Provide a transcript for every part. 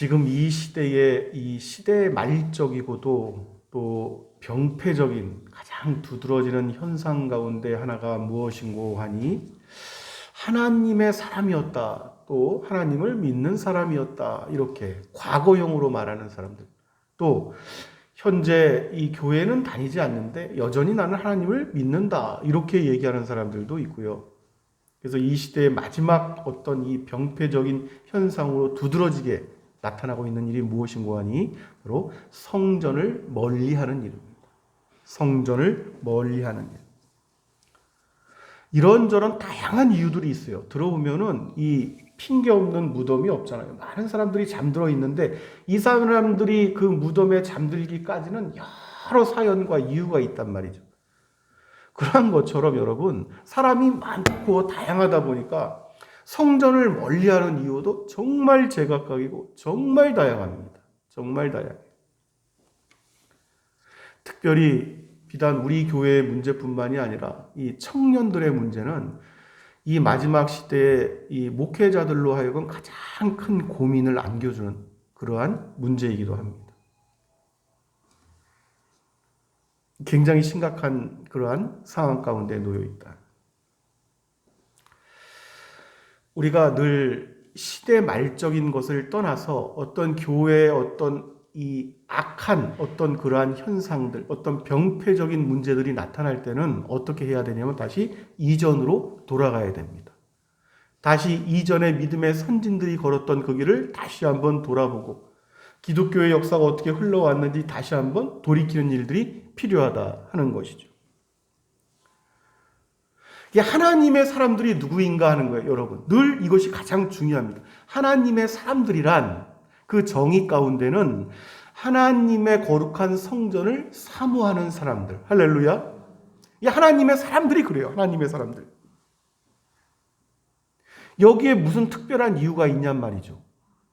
지금 이 시대의 이 시대의 말적이고도 또 병폐적인 가장 두드러지는 현상 가운데 하나가 무엇인고 하니 하나님의 사람이었다. 또 하나님을 믿는 사람이었다. 이렇게 과거형으로 말하는 사람들. 또 현재 이 교회는 다니지 않는데 여전히 나는 하나님을 믿는다. 이렇게 얘기하는 사람들도 있고요. 그래서 이 시대의 마지막 어떤 이 병폐적인 현상으로 두드러지게 나타나고 있는 일이 무엇인고 하니 바로 성전을 멀리하는 일입니다. 성전을 멀리하는 일. 이런저런 다양한 이유들이 있어요. 들어보면은 이 핑계 없는 무덤이 없잖아요. 많은 사람들이 잠들어 있는데 이 사람들이 그 무덤에 잠들기까지는 여러 사연과 이유가 있단 말이죠. 그러한 것처럼 여러분, 사람이 많고 다양하다 보니까 성전을 멀리하는 이유도 정말 제각각이고 정말 다양합니다. 정말 다양해요. 특별히 비단 우리 교회의 문제뿐만이 아니라 이 청년들의 문제는 이 마지막 시대에 이 목회자들로 하여금 가장 큰 고민을 안겨주는 그러한 문제이기도 합니다. 굉장히 심각한 그러한 상황 가운데 놓여 있다. 우리가 늘 시대 말적인 것을 떠나서 어떤 교회의 어떤 이 악한 어떤 그러한 현상들, 어떤 병폐적인 문제들이 나타날 때는 어떻게 해야 되냐면 다시 이전으로 돌아가야 됩니다. 다시 이전의 믿음의 선진들이 걸었던 그 길을 다시 한번 돌아보고 기독교의 역사가 어떻게 흘러왔는지 다시 한번 돌이키는 일들이 필요하다 하는 것이죠. 이게 하나님의 사람들이 누구인가 하는 거예요, 여러분. 늘 이것이 가장 중요합니다. 하나님의 사람들이란 그 정의 가운데는 하나님의 거룩한 성전을 사모하는 사람들. 할렐루야. 이 하나님의 사람들이 그래요. 하나님의 사람들. 여기에 무슨 특별한 이유가 있냔 말이죠.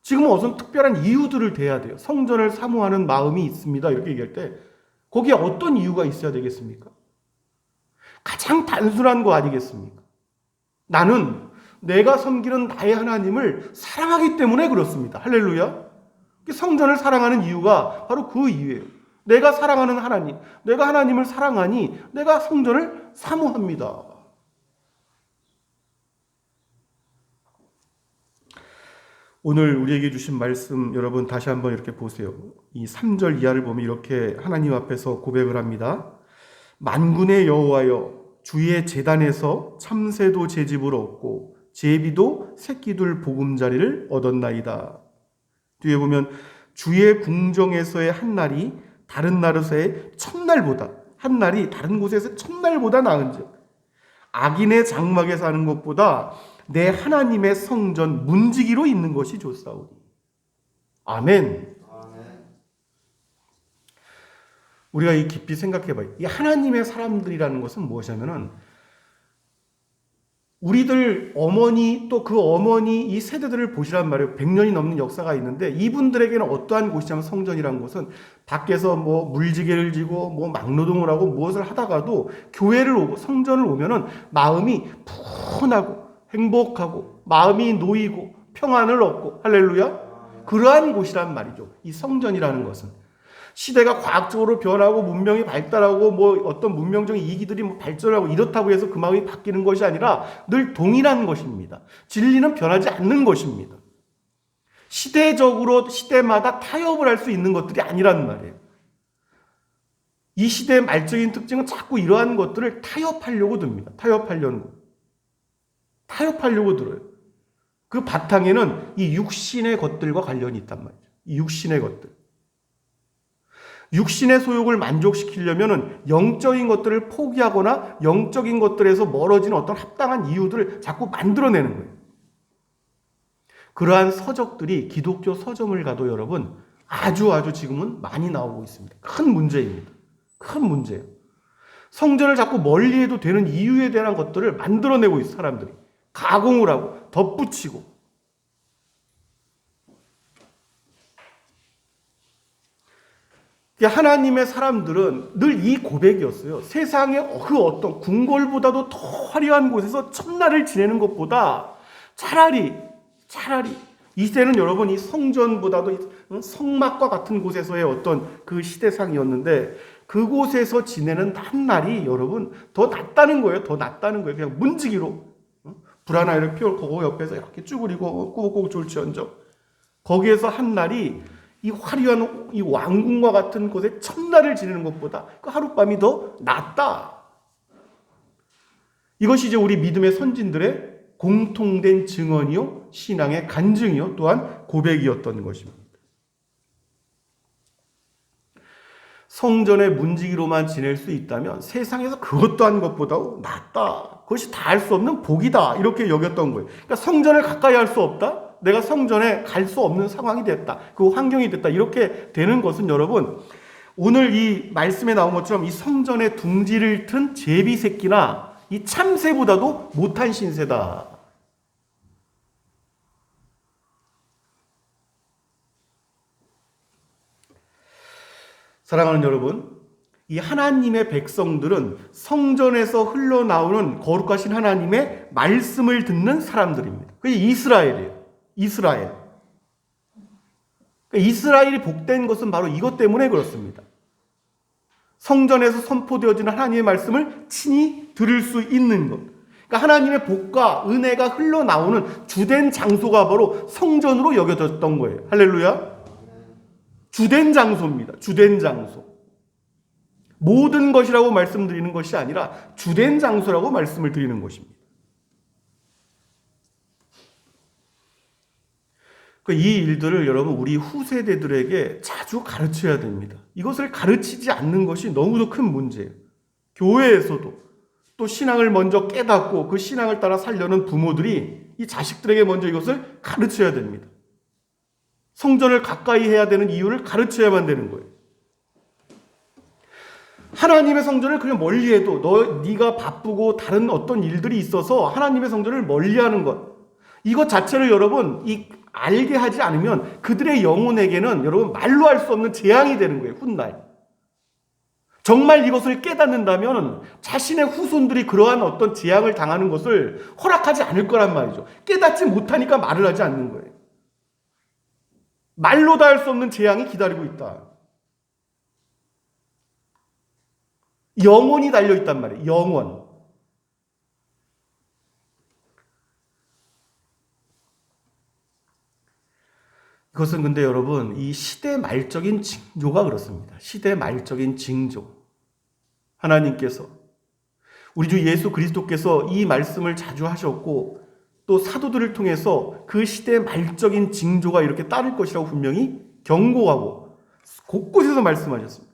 지금 어떤 특별한 이유들을 대야 돼요. 성전을 사모하는 마음이 있습니다. 이렇게 얘기할 때 거기에 어떤 이유가 있어야 되겠습니까? 가장 단순한 거 아니겠습니까? 나는 내가 섬기는 나의 하나님을 사랑하기 때문에 그렇습니다. 할렐루야. 성전을 사랑하는 이유가 바로 그 이유예요. 내가 사랑하는 하나님, 내가 하나님을 사랑하니 내가 성전을 사모합니다. 오늘 우리에게 주신 말씀 여러분 다시 한번 이렇게 보세요. 이 3절 이하를 보면 이렇게 하나님 앞에서 고백을 합니다. 만군의 여호와여, 주의 제단에서 참새도 제 집으로 얻고 제비도 새끼둘 보금자리를 얻었나이다. 뒤에 보면 주의 궁정에서의 한 날이 다른 날에서의 첫날보다, 한 날이 다른 곳에서 첫날보다 나은즉 악인의 장막에 사는 것보다 내 하나님의 성전 문지기로 있는 것이 좋사오니. 아멘. 우리가 이 깊이 생각해봐요. 이 하나님의 사람들이라는 것은 무엇이냐면은 우리들 어머니 또 그 어머니 이 세대들을 보시란 말이에요. 100년이 넘는 역사가 있는데 이분들에게는 어떠한 곳이냐면 성전이라는 곳은 밖에서 뭐 물지개를 지고 뭐 막노동을 하고 무엇을 하다가도 교회를 오고 성전을 오면은 마음이 푸근하고 행복하고 마음이 놓이고 평안을 얻고 할렐루야. 그러한 곳이란 말이죠. 이 성전이라는 것은. 시대가 과학적으로 변하고 문명이 발달하고 뭐 어떤 문명적인 이기들이 뭐 발전하고 이렇다고 해서 그 마음이 바뀌는 것이 아니라 늘 동일한 것입니다. 진리는 변하지 않는 것입니다. 시대적으로 시대마다 타협을 할 수 있는 것들이 아니란 말이에요. 이 시대의 말적인 특징은 자꾸 이러한 것들을 타협하려고 듭니다. 타협하려고 들어요. 그 바탕에는 이 육신의 것들과 관련이 있단 말이죠. 이 육신의 것들. 육신의 소욕을 만족시키려면 영적인 것들을 포기하거나 영적인 것들에서 멀어지는 어떤 합당한 이유들을 자꾸 만들어내는 거예요. 그러한 서적들이 기독교 서점을 가도 여러분 아주 지금은 많이 나오고 있습니다. 큰 문제입니다. 큰 문제예요. 성전을 자꾸 멀리해도 되는 이유에 대한 것들을 만들어내고 있어요. 사람들이. 가공을 하고 덧붙이고. 하나님의 사람들은 늘 이 고백이었어요. 세상의 그 어떤 궁궐보다도 더 화려한 곳에서 첫날을 지내는 것보다 차라리 이 시대는 여러분 이 성전보다도 성막과 같은 곳에서의 어떤 그 시대상이었는데 그곳에서 지내는 한날이 여러분 더 낫다는 거예요. 더 낫다는 거예요. 그냥 문지기로 불하나를 피워놓고 옆에서 이렇게 쭈그리고 꾸벅꾸벅 졸지언정 거기에서 한날이 이 화려한 이 왕궁과 같은 곳에 첫날을 지내는 것보다 그 하룻밤이 더 낫다. 이것이 이제 우리 믿음의 선진들의 공통된 증언이요, 신앙의 간증이요, 또한 고백이었던 것입니다. 성전의 문지기로만 지낼 수 있다면 세상에서 그것도 한 것보다 낫다. 그것이 다 할 수 없는 복이다. 이렇게 여겼던 거예요. 그러니까 성전을 가까이 할 수 없다. 내가 성전에 갈 수 없는 상황이 됐다. 그 환경이 됐다. 이렇게 되는 것은 여러분 오늘 이 말씀에 나온 것처럼 이 성전의 둥지를 튼 제비 새끼나 이 참새보다도 못한 신세다. 사랑하는 여러분, 이 하나님의 백성들은 성전에서 흘러나오는 거룩하신 하나님의 말씀을 듣는 사람들입니다. 그게 이스라엘이에요. 이스라엘. 그러니까 이스라엘이 복된 것은 바로 이것 때문에 그렇습니다. 성전에서 선포되어지는 하나님의 말씀을 친히 들을 수 있는 것. 그러니까 하나님의 복과 은혜가 흘러나오는 주된 장소가 바로 성전으로 여겨졌던 거예요. 할렐루야. 주된 장소입니다. 주된 장소. 모든 것이라고 말씀드리는 것이 아니라 주된 장소라고 말씀을 드리는 것입니다. 이 일들을 여러분 우리 후세대들에게 자주 가르쳐야 됩니다. 이것을 가르치지 않는 것이 너무도 큰 문제예요. 교회에서도 또 신앙을 먼저 깨닫고 그 신앙을 따라 살려는 부모들이 이 자식들에게 먼저 이것을 가르쳐야 됩니다. 성전을 가까이 해야 되는 이유를 가르쳐야만 되는 거예요. 하나님의 성전을 그냥 멀리해도 네가 바쁘고 다른 어떤 일들이 있어서 하나님의 성전을 멀리하는 것 이것 자체를 여러분 알게 하지 않으면 그들의 영혼에게는 여러분 말로 할 수 없는 재앙이 되는 거예요. 훗날. 정말 이것을 깨닫는다면 자신의 후손들이 그러한 어떤 재앙을 당하는 것을 허락하지 않을 거란 말이죠. 깨닫지 못하니까 말을 하지 않는 거예요. 말로 다 할 수 없는 재앙이 기다리고 있다. 영원이 달려있단 말이에요. 영원. 그것은 근데 여러분 이 시대 말적인 징조가 그렇습니다. 시대 말적인 징조. 하나님께서 우리 주 예수 그리스도께서 이 말씀을 자주 하셨고 또 사도들을 통해서 그 시대 말적인 징조가 이렇게 따를 것이라고 분명히 경고하고 곳곳에서 말씀하셨습니다.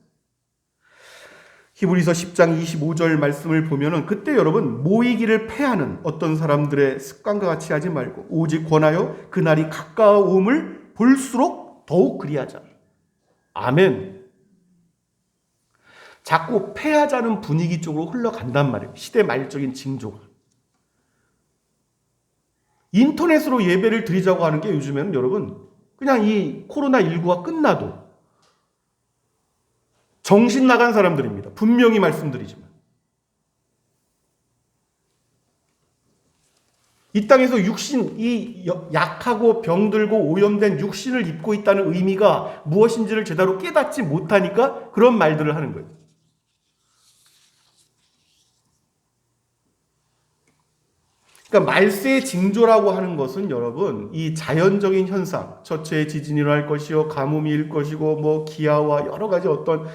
히브리서 10장 25절 말씀을 보면은 그때 여러분 모이기를 패하는 어떤 사람들의 습관과 같이 하지 말고 오직 권하여 그날이 가까움을 볼수록 더욱 그리하자. 아멘. 자꾸 패하자는 분위기 쪽으로 흘러간단 말이에요. 시대 말적인 징조가. 인터넷으로 예배를 드리자고 하는 게 요즘에는 여러분 그냥 이 코로나19가 끝나도 정신 나간 사람들입니다. 분명히 말씀드리지만. 이 땅에서 육신, 이 약하고 병들고 오염된 육신을 입고 있다는 의미가 무엇인지를 제대로 깨닫지 못하니까 그런 말들을 하는 거예요. 그러니까 말세의 징조라고 하는 것은 여러분 이 자연적인 현상, 처처의 지진이 일어날 것이요, 가뭄이 일 것이고 뭐 기아와 여러 가지 어떤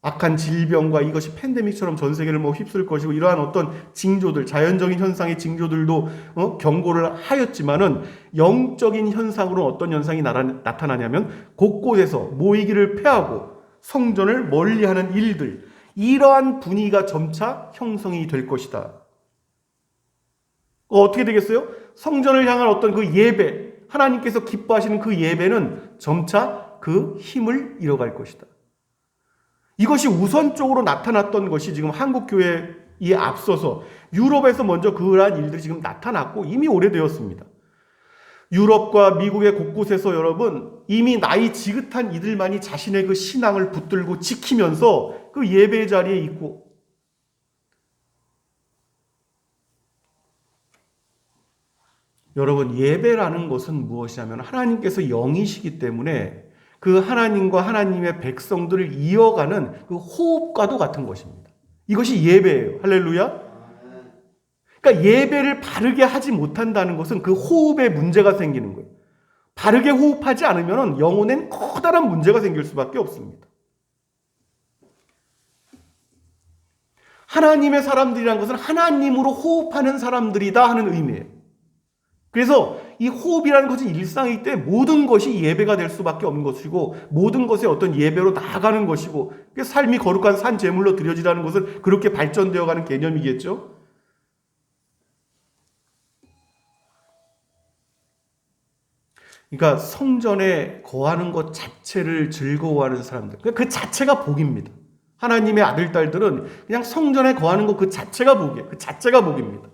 악한 질병과 이것이 팬데믹처럼 전 세계를 뭐 휩쓸 것이고 이러한 어떤 징조들, 자연적인 현상의 징조들도 경고를 하였지만은 영적인 현상으로는 어떤 현상이 나타나냐면 곳곳에서 모이기를 패하고 성전을 멀리하는 일들, 이러한 분위기가 점차 형성이 될 것이다. 어떻게 되겠어요? 성전을 향한 어떤 그 예배, 하나님께서 기뻐하시는 그 예배는 점차 그 힘을 잃어갈 것이다. 이것이 우선적으로 나타났던 것이 지금 한국교회에 앞서서 유럽에서 먼저 그러한 일들이 지금 나타났고 이미 오래되었습니다. 유럽과 미국의 곳곳에서 여러분 이미 나이 지긋한 이들만이 자신의 그 신앙을 붙들고 지키면서 그 예배 자리에 있고 여러분, 예배라는 것은 무엇이냐면 하나님께서 영이시기 때문에 그 하나님과 하나님의 백성들을 이어가는 그 호흡과도 같은 것입니다. 이것이 예배예요. 할렐루야. 그러니까 예배를 바르게 하지 못한다는 것은 그 호흡에 문제가 생기는 거예요. 바르게 호흡하지 않으면 영혼엔 커다란 문제가 생길 수밖에 없습니다. 하나님의 사람들이란 것은 하나님으로 호흡하는 사람들이다 하는 의미예요. 그래서 이 호흡이라는 것은 일상이기 때문에 모든 것이 예배가 될 수밖에 없는 것이고 모든 것에 어떤 예배로 나아가는 것이고 삶이 거룩한 산 제물로 드려지라는 것은 그렇게 발전되어 가는 개념이겠죠. 그러니까 성전에 거하는 것 자체를 즐거워하는 사람들, 그 자체가 복입니다. 하나님의 아들, 딸들은 그냥 성전에 거하는 것 그 자체가 복이에요. 그 자체가 복입니다.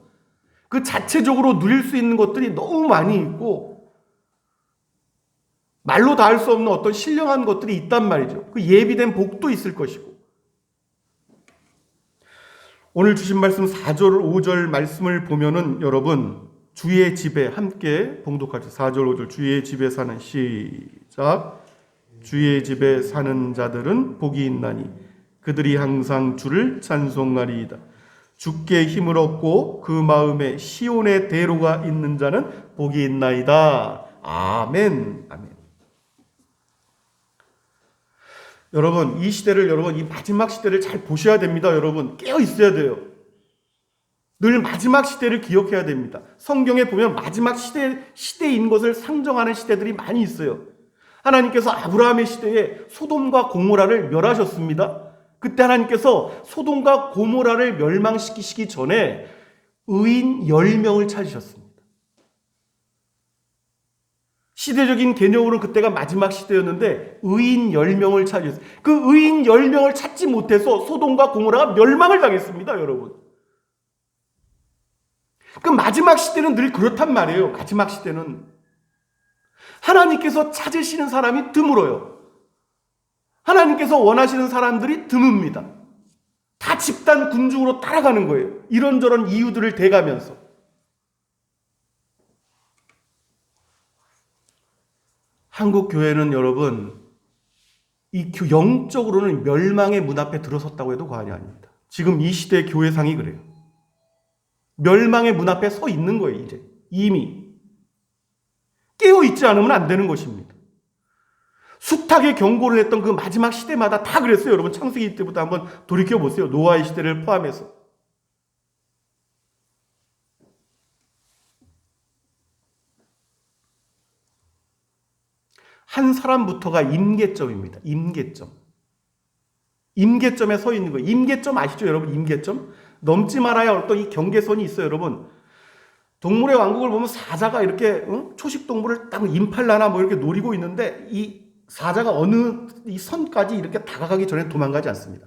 그 자체적으로 누릴 수 있는 것들이 너무 많이 있고 말로 다 할 수 없는 어떤 신령한 것들이 있단 말이죠. 그 예비된 복도 있을 것이고. 오늘 주신 말씀 4절, 5절 말씀을 보면은 여러분 주의 집에 함께 봉독하죠. 4절, 5절 주의 집에 사는 시작. 주의 집에 사는 자들은 복이 있나니 그들이 항상 주를 찬송하리이다. 주께 힘을 얻고 그 마음에 시온의 대로가 있는 자는 복이 있나이다. 아멘. 아멘. 여러분, 이 시대를 이 마지막 시대를 잘 보셔야 됩니다. 여러분, 깨어 있어야 돼요. 늘 마지막 시대를 기억해야 됩니다. 성경에 보면 마지막 시대인 것을 상정하는 시대들이 많이 있어요. 하나님께서 아브라함의 시대에 소돔과 고모라를 멸하셨습니다. 그때 하나님께서 소돔과 고모라를 멸망시키시기 전에 의인 10명을 찾으셨습니다. 시대적인 개념으로는 그때가 마지막 시대였는데 의인 10명을 찾으셨어요. 그 의인 10명을 찾지 못해서 소돔과 고모라가 멸망을 당했습니다. 여러분. 그 마지막 시대는 늘 그렇단 말이에요. 마지막 시대는 하나님께서 찾으시는 사람이 드물어요. 하나님께서 원하시는 사람들이 드뭅니다. 다 집단 군중으로 따라가는 거예요. 이런저런 이유들을 대가면서. 한국 교회는 여러분 이 영적으로는 멸망의 문 앞에 들어섰다고 해도 과언이 아닙니다. 지금 이 시대의 교회상이 그래요. 멸망의 문 앞에 서 있는 거예요. 이제 이미 깨어있지 않으면 안 되는 것입니다. 숱하게 경고를 했던 그 마지막 시대마다 다 그랬어요. 여러분 창세기 때부터 한번 돌이켜보세요. 노아의 시대를 포함해서. 한 사람부터가 임계점입니다. 임계점. 임계점에 서 있는 거예요. 임계점 아시죠 여러분? 임계점? 넘지 말아야 어떤 이 경계선이 있어요 여러분. 동물의 왕국을 보면 사자가 이렇게 초식 동물을 딱 임팔라나 뭐 이렇게 노리고 있는데 이 사자가 어느 이 선까지 이렇게 다가가기 전에 도망가지 않습니다.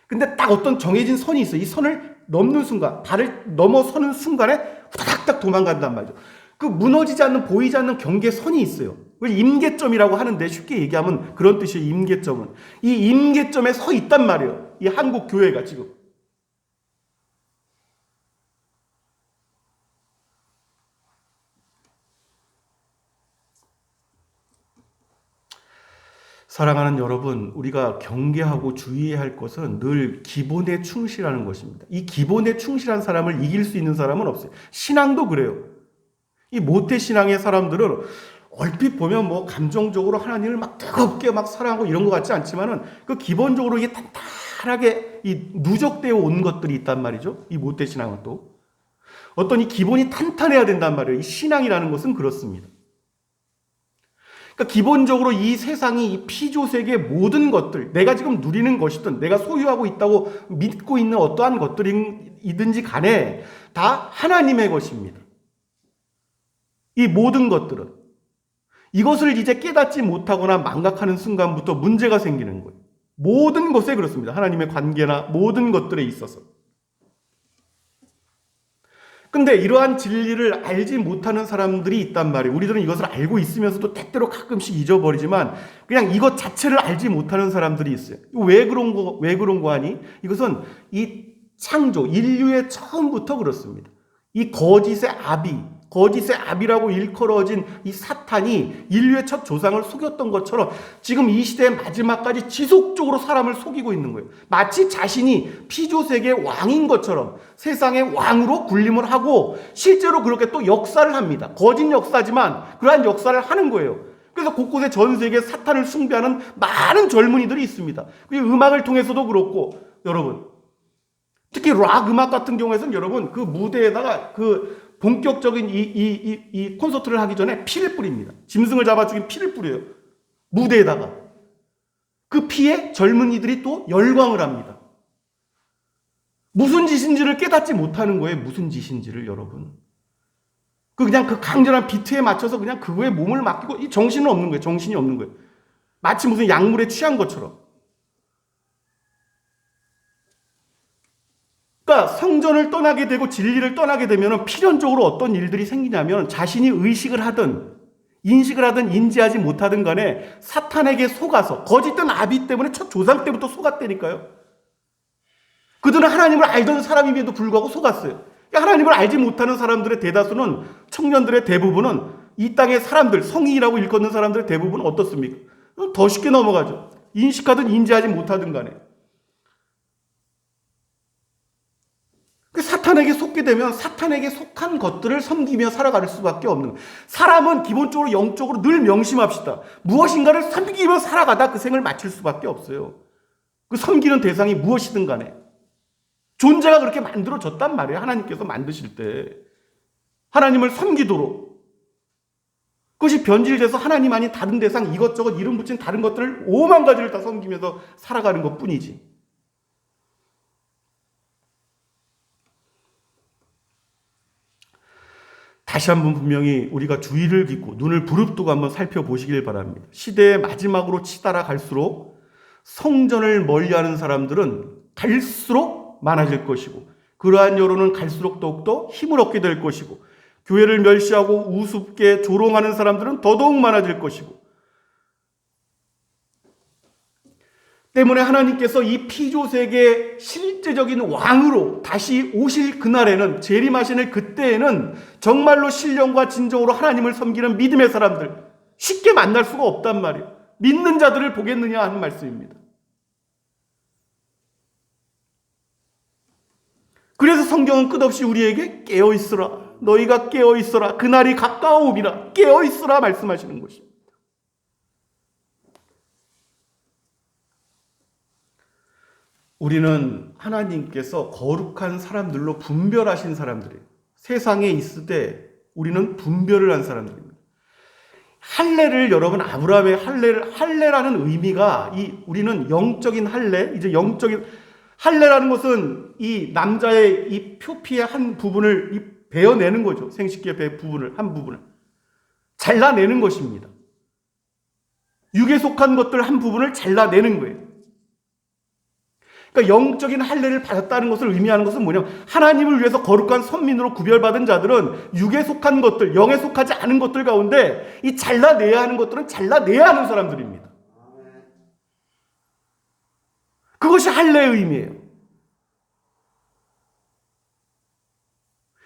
근데 딱 어떤 정해진 선이 있어요. 이 선을 넘는 순간, 발을 넘어서는 순간에 후다닥 도망간단 말이죠. 그 무너지지 않는, 보이지 않는 경계선이 있어요. 그걸 임계점이라고 하는데 쉽게 얘기하면 그런 뜻이에요. 임계점은. 이 임계점에 서 있단 말이에요. 이 한국 교회가 지금. 사랑하는 여러분, 우리가 경계하고 주의해야 할 것은 늘 기본에 충실하는 것입니다. 이 기본에 충실한 사람을 이길 수 있는 사람은 없어요. 신앙도 그래요. 이 모태신앙의 사람들은 얼핏 보면 뭐 감정적으로 하나님을 막 뜨겁게 막 사랑하고 이런 것 같지 않지만은 그 기본적으로 이게 탄탄하게 이 누적되어 온 것들이 있단 말이죠. 이 모태신앙은 또. 어떤 이 기본이 탄탄해야 된단 말이에요. 이 신앙이라는 것은 그렇습니다. 그러니까 기본적으로 이 세상이 이 피조세계의 모든 것들, 내가 지금 누리는 것이든 내가 소유하고 있다고 믿고 있는 어떠한 것들이든지 간에 다 하나님의 것입니다. 이 모든 것들은. 이것을 이제 깨닫지 못하거나 망각하는 순간부터 문제가 생기는 거예요. 모든 것에 그렇습니다. 하나님의 관계나 모든 것들에 있어서. 근데 이러한 진리를 알지 못하는 사람들이 있단 말이에요. 우리들은 이것을 알고 있으면서도 때때로 가끔씩 잊어버리지만 그냥 이것 자체를 알지 못하는 사람들이 있어요. 왜 그런 거 하니? 이것은 이 창조, 인류의 처음부터 그렇습니다. 이 거짓의 아비, 거짓의 압이라고 일컬어진 이 사탄이 인류의 첫 조상을 속였던 것처럼 지금 이 시대의 마지막까지 지속적으로 사람을 속이고 있는 거예요. 마치 자신이 피조세계의 왕인 것처럼 세상의 왕으로 군림을 하고 실제로 그렇게 또 역사를 합니다. 거짓 역사지만 그러한 역사를 하는 거예요. 그래서 곳곳에 전 세계에 사탄을 숭배하는 많은 젊은이들이 있습니다. 음악을 통해서도 그렇고, 여러분, 특히 락 음악 같은 경우에는 여러분 그 무대에다가 그 본격적인 이 콘서트를 하기 전에 피를 뿌립니다. 짐승을 잡아 죽인 피를 뿌려요. 무대에다가. 그 피에 젊은이들이 또 열광을 합니다. 무슨 짓인지를 깨닫지 못하는 거예요. 무슨 짓인지를 여러분. 그냥 그 강렬한 비트에 맞춰서 그냥 그거에 몸을 맡기고 이 정신은 없는 거예요. 정신이 없는 거예요. 마치 무슨 약물에 취한 것처럼. 그러니까 성전을 떠나게 되고 진리를 떠나게 되면 필연적으로 어떤 일들이 생기냐면 자신이 의식을 하든 인식을 하든 인지하지 못하든 간에 사탄에게 속아서 거짓된 아비 때문에 첫 조상 때부터 속았다니까요. 그들은 하나님을 알던 사람임에도 불구하고 속았어요. 하나님을 알지 못하는 사람들의 대다수는 청년들의 대부분은 이 땅의 사람들, 성인이라고 일컫는 사람들의 대부분은 어떻습니까? 더 쉽게 넘어가죠. 인식하든 인지하지 못하든 간에. 사탄에게 속게 되면 사탄에게 속한 것들을 섬기며 살아갈 수밖에 없는 거예요. 사람은 기본적으로 영적으로 늘 명심합시다. 무엇인가를 섬기며 살아가다 그 생을 마칠 수밖에 없어요. 그 섬기는 대상이 무엇이든 간에. 존재가 그렇게 만들어졌단 말이에요. 하나님께서 만드실 때. 하나님을 섬기도록. 그것이 변질돼서 하나님 아닌 다른 대상 이것저것 이름 붙인 다른 것들을 오만 가지를 다 섬기면서 살아가는 것 뿐이지. 다시 한번 분명히 우리가 주의를 깊고 눈을 부릅뜨고 한번 살펴보시길 바랍니다. 시대의 마지막으로 치달아 갈수록 성전을 멀리하는 사람들은 갈수록 많아질 것이고 그러한 여론은 갈수록 더욱더 힘을 얻게 될 것이고 교회를 멸시하고 우습게 조롱하는 사람들은 더더욱 많아질 것이고 때문에 하나님께서 이 피조세계의 실제적인 왕으로 다시 오실 그날에는 재림하시는 그때에는 정말로 신령과 진정으로 하나님을 섬기는 믿음의 사람들 쉽게 만날 수가 없단 말이에요. 믿는 자들을 보겠느냐 하는 말씀입니다. 그래서 성경은 끝없이 우리에게 깨어있으라. 너희가 깨어있으라. 그날이 가까워오리라. 깨어있으라 말씀하시는 것입니다. 우리는 하나님께서 거룩한 사람들로 분별하신 사람들이에요. 세상에 있을 때 우리는 분별을 한 사람들입니다. 할례를 여러분 아브라함의 할례라는 의미가 우리는 영적인 할례, 이제 영적인 할례라는 것은 이 남자의 이 표피의 한 부분을 베어내는 거죠. 생식기의 한 부분을 잘라내는 것입니다. 육에 속한 것들 한 부분을 잘라내는 거예요. 그러니까 영적인 할례를 받았다는 것을 의미하는 것은 뭐냐면 하나님을 위해서 거룩한 선민으로 구별받은 자들은 육에 속한 것들, 영에 속하지 않은 것들 가운데 이 잘라내야 하는 것들은 잘라내야 하는 사람들입니다. 그것이 할례의 의미예요.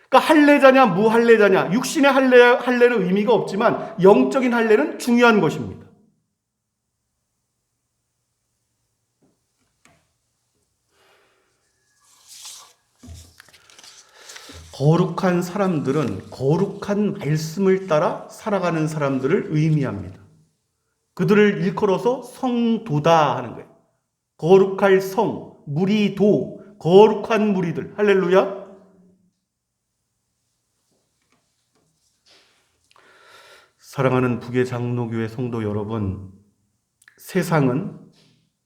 그러니까 할례자냐 무할례자냐 육신의 할례는 의미가 없지만 영적인 할례는 중요한 것입니다. 거룩한 사람들은 거룩한 말씀을 따라 살아가는 사람들을 의미합니다. 그들을 일컬어서 성도다 하는 거예요. 거룩할 성, 무리도, 거룩한 무리들. 할렐루야. 사랑하는 북의 장로교회 성도 여러분, 세상은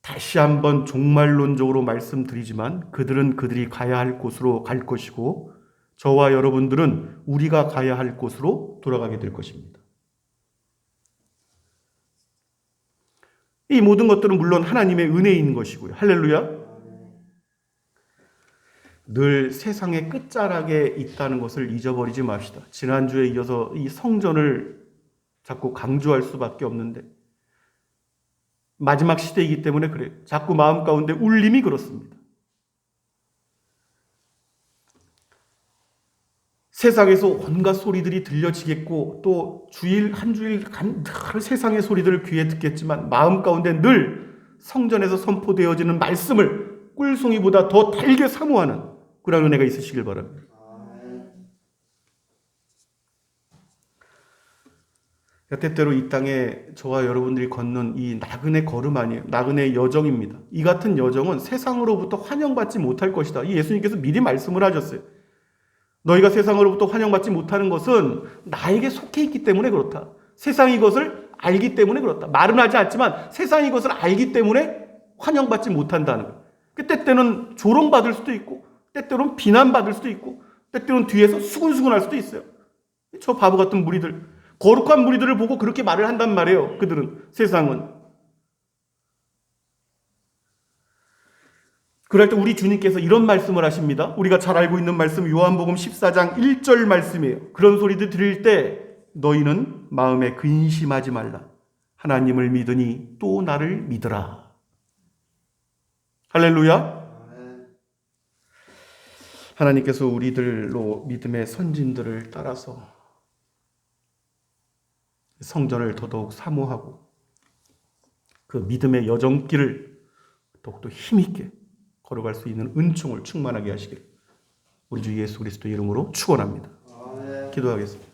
다시 한번 종말론적으로 말씀드리지만 그들은 그들이 가야 할 곳으로 갈 것이고 저와 여러분들은 우리가 가야 할 곳으로 돌아가게 될 것입니다. 이 모든 것들은 물론 하나님의 은혜인 것이고요. 할렐루야. 늘 세상의 끝자락에 있다는 것을 잊어버리지 맙시다. 지난주에 이어서 이 성전을 자꾸 강조할 수밖에 없는데 마지막 시대이기 때문에 그래요. 자꾸 마음 가운데 울림이 그렇습니다. 세상에서 온갖 소리들이 들려지겠고 또 주일 한 주일 늘 세상의 소리들을 귀에 듣겠지만 마음 가운데 늘 성전에서 선포되어지는 말씀을 꿀송이보다 더 달게 사모하는 그런 은혜가 있으시길 바랍니다. 때때로 이 땅에 저와 여러분들이 걷는 이 나그네 걸음 아니에요. 나그네 여정입니다. 이 같은 여정은 세상으로부터 환영받지 못할 것이다. 이 예수님께서 미리 말씀을 하셨어요. 너희가 세상으로부터 환영받지 못하는 것은 나에게 속해 있기 때문에 그렇다. 세상이 이것을 알기 때문에 그렇다. 말은 하지 않지만 세상이 이것을 알기 때문에 환영받지 못한다는 거예요. 때때로는 조롱받을 수도 있고 때때로는 비난받을 수도 있고 때때로는 뒤에서 수군수군할 수도 있어요. 저 바보 같은 무리들, 거룩한 무리들을 보고 그렇게 말을 한단 말이에요. 그들은, 세상은. 그럴 때 우리 주님께서 이런 말씀을 하십니다. 우리가 잘 알고 있는 말씀 요한복음 14장 1절 말씀이에요. 그런 소리들 들을 때 너희는 마음에 근심하지 말라. 하나님을 믿으니 또 나를 믿으라. 할렐루야. 하나님께서 우리들로 믿음의 선진들을 따라서 성전을 더더욱 사모하고 그 믿음의 여정길을 더욱더 힘있게 걸어갈 수 있는 은총을 충만하게 하시길 우리 주 예수 그리스도 이름으로 축원합니다. 기도하겠습니다.